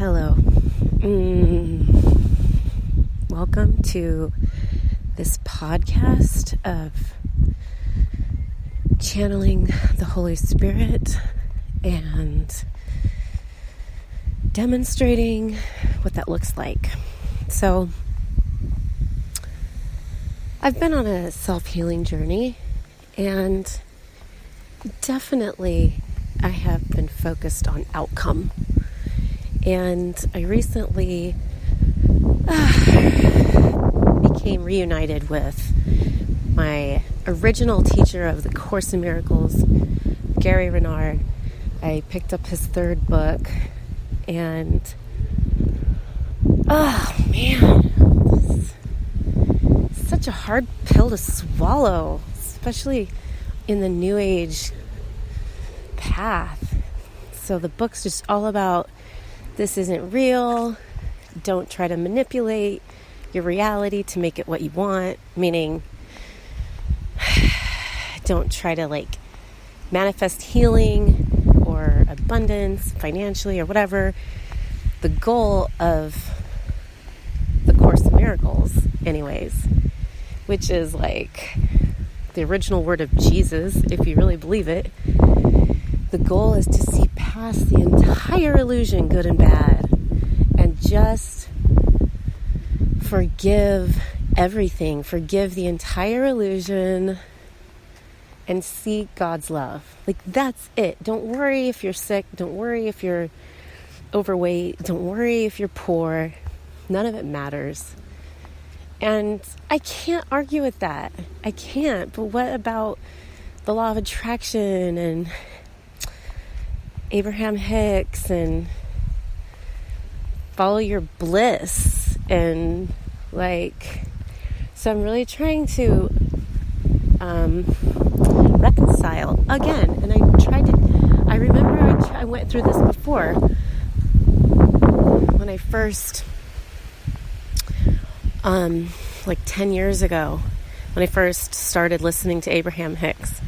Hello. Welcome to this podcast of channeling the Holy Spirit and demonstrating what that looks like. So, I've been on a self-healing journey, and definitely I have been focused on outcome. And I recently became reunited with my original teacher of the Course in Miracles, Gary Renard. I picked up his third book, and oh man, this is such a hard pill to swallow, especially in the New Age path. So the book's just all about this isn't real. Don't try to manipulate your reality to make it what you want. Meaning, don't try to manifest healing or abundance financially or whatever. The goal of the Course in Miracles, anyways, which is the original word of Jesus, if you really believe it. The goal is to see past the entire illusion, good and bad, and just forgive everything. Forgive the entire illusion and see God's love. That's it. Don't worry if you're sick. Don't worry if you're overweight. Don't worry if you're poor. None of it matters. And I can't argue with that. I can't. But what about the law of attraction and Abraham Hicks and follow your bliss? And so I'm really trying to reconcile again. And I remember I went through this before when I first 10 years ago, when I first started listening to Abraham Hicks.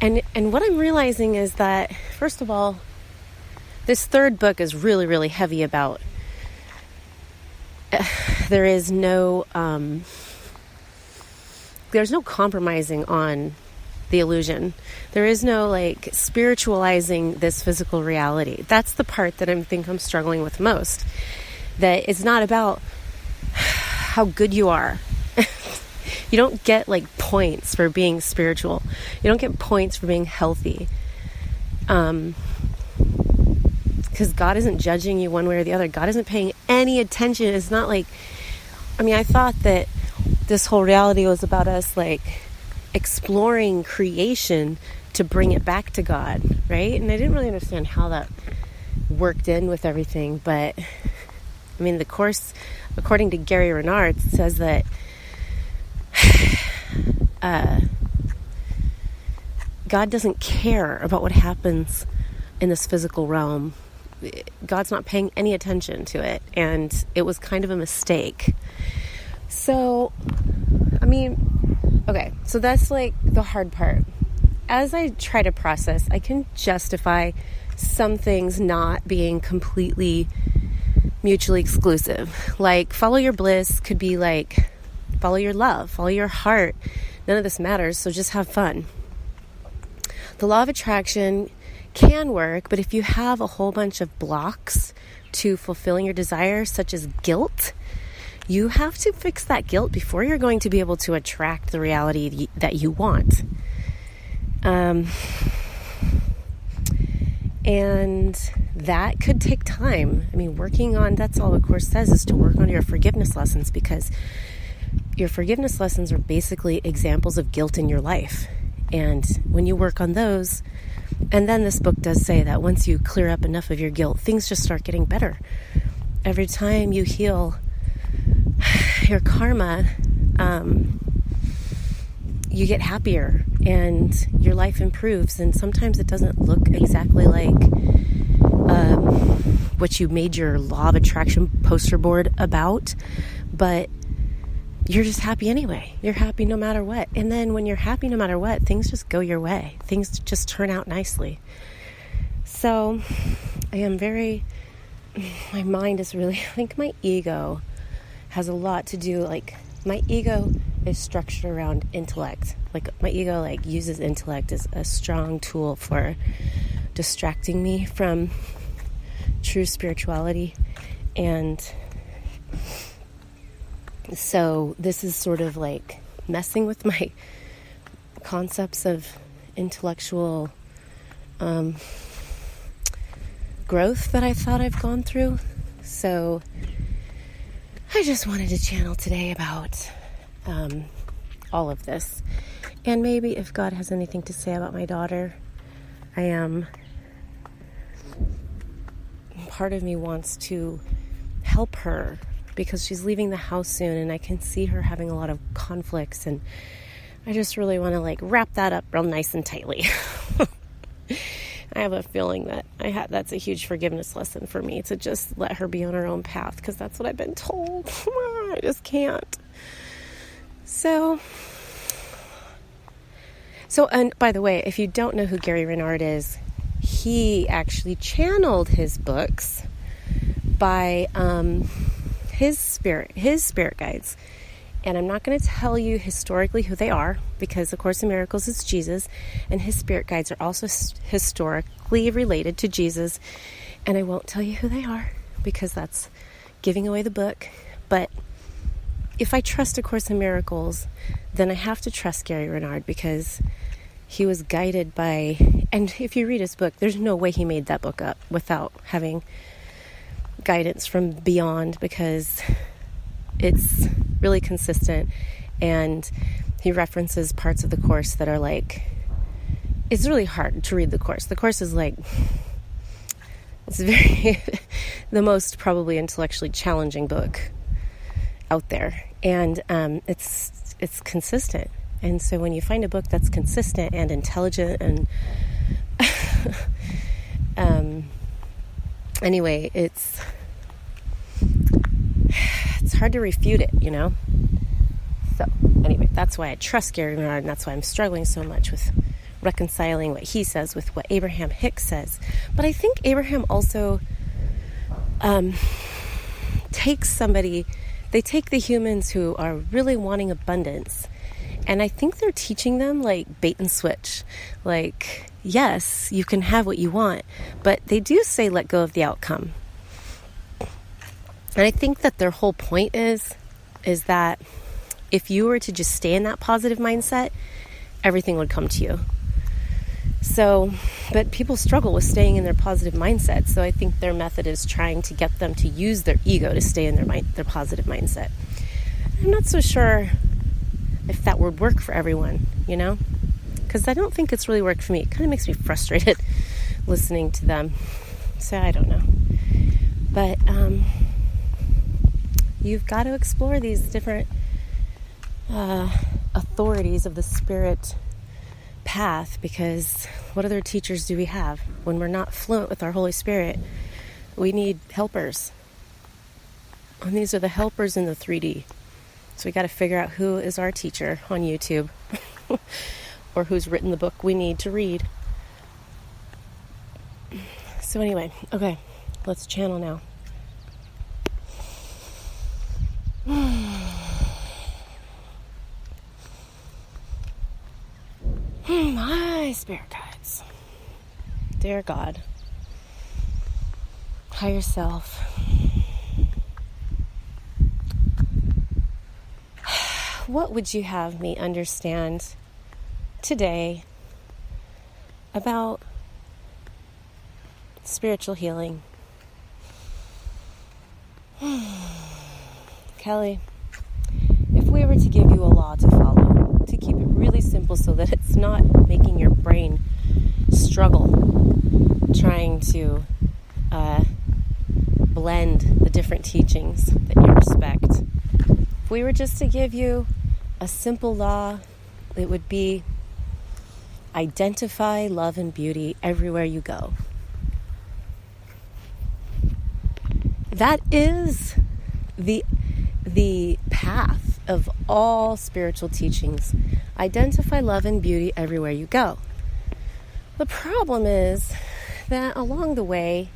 And what I'm realizing is that, first of all, this third book is really, really heavy about there's no compromising on the illusion. There is no spiritualizing this physical reality. That's the part that I think I'm struggling with most. That it's not about how good you are. You don't get points for being spiritual. You don't get points for being healthy. Because God isn't judging you one way or the other. God isn't paying any attention. It's not I thought that this whole reality was about us exploring creation to bring it back to God, right? And I didn't really understand how that worked in with everything. But the Course, according to Gary Renard, says that God doesn't care about what happens in this physical realm. God's not paying any attention to it, and it was kind of a mistake. So, okay, so that's the hard part. As I try to process, I can justify some things not being completely mutually exclusive. Follow your bliss could be follow your love, follow your heart. None of this matters, so just have fun. The law of attraction can work, but if you have a whole bunch of blocks to fulfilling your desires, such as guilt, you have to fix that guilt before you're going to be able to attract the reality that you want. And that could take time. Working on, that's all the Course says, is to work on your forgiveness lessons, because your forgiveness lessons are basically examples of guilt in your life. And when you work on those, and then this book does say that once you clear up enough of your guilt, things just start getting better. Every time you heal your karma, you get happier and your life improves. And sometimes it doesn't look exactly like what you made your law of attraction poster board about, but you're just happy anyway. You're happy no matter what. And then when you're happy no matter what, things just go your way. Things just turn out nicely. So I am very my mind is really, I think my ego has a lot to do, like, my ego is structured around intellect. Like, my ego, like, uses intellect as a strong tool for distracting me from true spirituality. And so this is sort of like messing with my concepts of intellectual growth that I thought I've gone through. So I just wanted to channel today about all of this. And maybe if God has anything to say about my daughter, part of me wants to help her because she's leaving the house soon and I can see her having a lot of conflicts, and I just really want to like wrap that up real nice and tightly. I have a feeling that that's a huge forgiveness lesson for me, to just let her be on her own path, because that's what I've been told. I just can't. So, and by the way, if you don't know who Gary Renard is, he actually channeled his books by his spirit guides. And I'm not going to tell you historically who they are, because A Course in Miracles is Jesus, and his spirit guides are also historically related to Jesus. And I won't tell you who they are, because that's giving away the book. But if I trust A Course in Miracles, then I have to trust Gary Renard, because he was guided by, and if you read his book, there's no way he made that book up without having guidance from beyond, because it's really consistent, and he references parts of the Course that are like, it's really hard to read the Course. The Course is like, it's very, the most probably intellectually challenging book out there, and it's consistent. And so when you find a book that's consistent and intelligent and anyway, it's hard to refute it, you know? So anyway, that's why I trust Gary Renard, and that's why I'm struggling so much with reconciling what he says with what Abraham Hicks says. But I think Abraham also takes they take the humans who are really wanting abundance, and I think they're teaching them like bait and switch. Like, yes, you can have what you want, but they do say let go of the outcome. And I think that their whole point is that if you were to just stay in that positive mindset, everything would come to you. So, but people struggle with staying in their positive mindset. So I think their method is trying to get them to use their ego to stay in their positive mindset. I'm not so sure if that would work for everyone, you know? Because I don't think it's really worked for me. It kind of makes me frustrated listening to them. So I don't know. But you've got to explore these different authorities of the spirit path, because what other teachers do we have? When we're not fluent with our Holy Spirit, we need helpers. And these are the helpers in the 3D. So we got to figure out who is our teacher on YouTube or who's written the book we need to read. So anyway, okay, let's channel now. My spirit guides, dear God, higher self, what would you have me understand today about spiritual healing? Kelly, if we were to give you a law to follow, to keep it really simple so that it's not making your brain struggle trying to blend the different teachings that you respect, if we were just to give you a simple law, it would be identify love and beauty everywhere you go. That is the path of all spiritual teachings. Identify love and beauty everywhere you go. The problem is that along the way,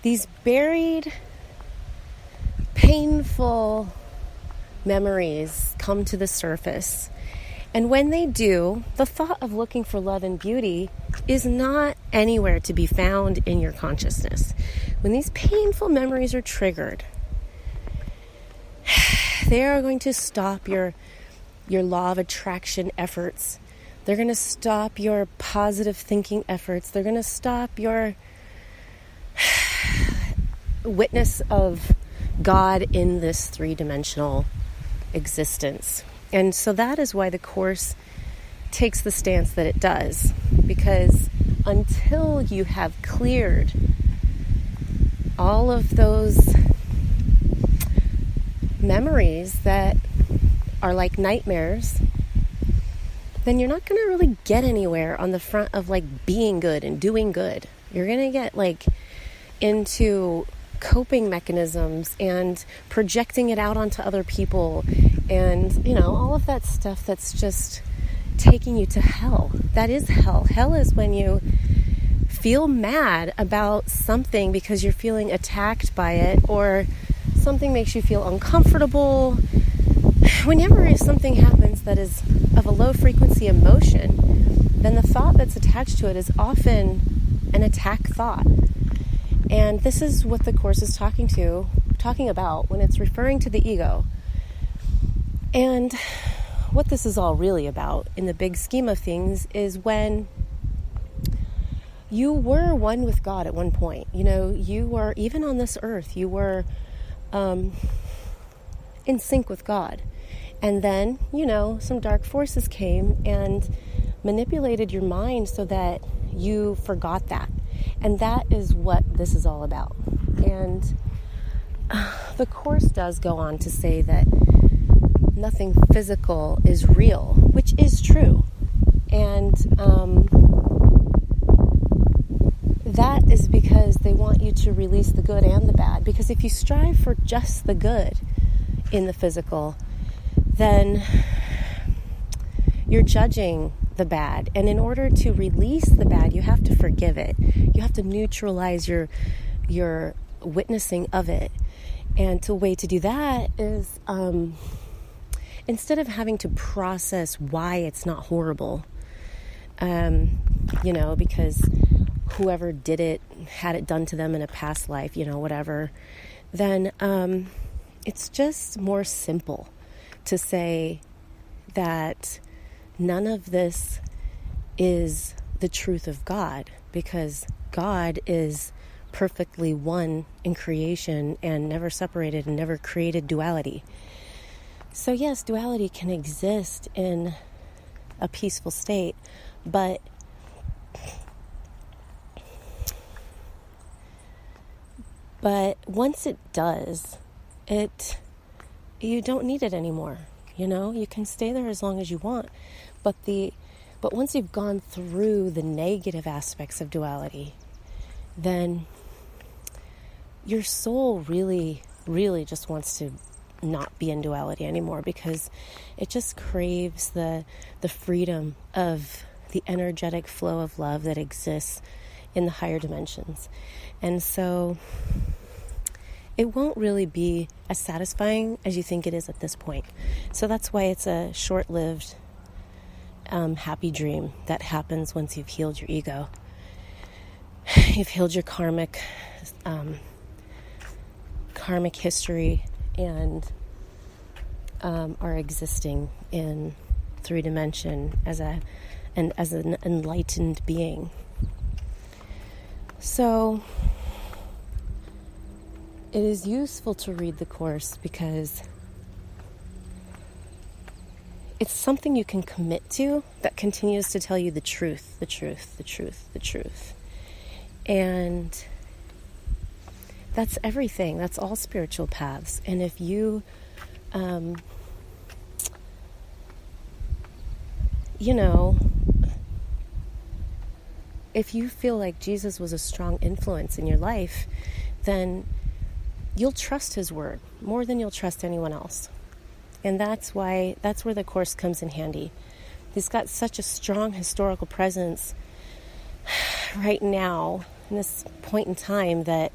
these buried, painful memories come to the surface. And when they do, the thought of looking for love and beauty is not anywhere to be found in your consciousness. When these painful memories are triggered, they are going to stop your law of attraction efforts. They're going to stop your positive thinking efforts. They're going to stop your witness of God in this three-dimensional existence. And so that is why the Course takes the stance that it does. Because until you have cleared all of those memories that are like nightmares, then you're not going to really get anywhere on the front of like being good and doing good. You're going to get like into coping mechanisms and projecting it out onto other people and, all of that stuff that's just taking you to hell. That is hell. Hell is when you feel mad about something because you're feeling attacked by it, or something makes you feel uncomfortable. Whenever something happens that is of a low frequency emotion, then the thought that's attached to it is often an attack thought. And this is what the Course is talking about when it's referring to the ego. And what this is all really about in the big scheme of things is when you were one with God at one point. You were, even on this earth, you were in sync with God. And then, some dark forces came and manipulated your mind so that you forgot that. And that is what this is all about. And the Course does go on to say that nothing physical is real, which is true. And that is because they want you to release the good and the bad. Because if you strive for just the good in the physical, then you're judging the bad. And in order to release the bad, you have to forgive it. You have to neutralize your witnessing of it. And the way to do that is, instead of having to process why it's not horrible, because whoever did it had it done to them in a past life, whatever, then it's just more simple to say that none of this is the truth of God, because God is perfectly one in creation and never separated and never created duality. So yes, duality can exist in a peaceful state, but once it does, you don't need it anymore. You can stay there as long as you want, but once you've gone through the negative aspects of duality, then your soul really, really just wants to not be in duality anymore, because it just craves the freedom of the energetic flow of love that exists in the higher dimensions. And so it won't really be as satisfying as you think it is at this point. So that's why it's a short-lived happy dream that happens once you've healed your ego. You've healed your karmic history and are existing in 3D as an enlightened being. So it is useful to read the Course because it's something you can commit to that continues to tell you the truth, the truth, the truth, the truth. And that's everything. That's all spiritual paths. And if you, if you feel like Jesus was a strong influence in your life, then you'll trust his word more than you'll trust anyone else. And that's where the Course comes in handy. He's got such a strong historical presence right now in this point in time that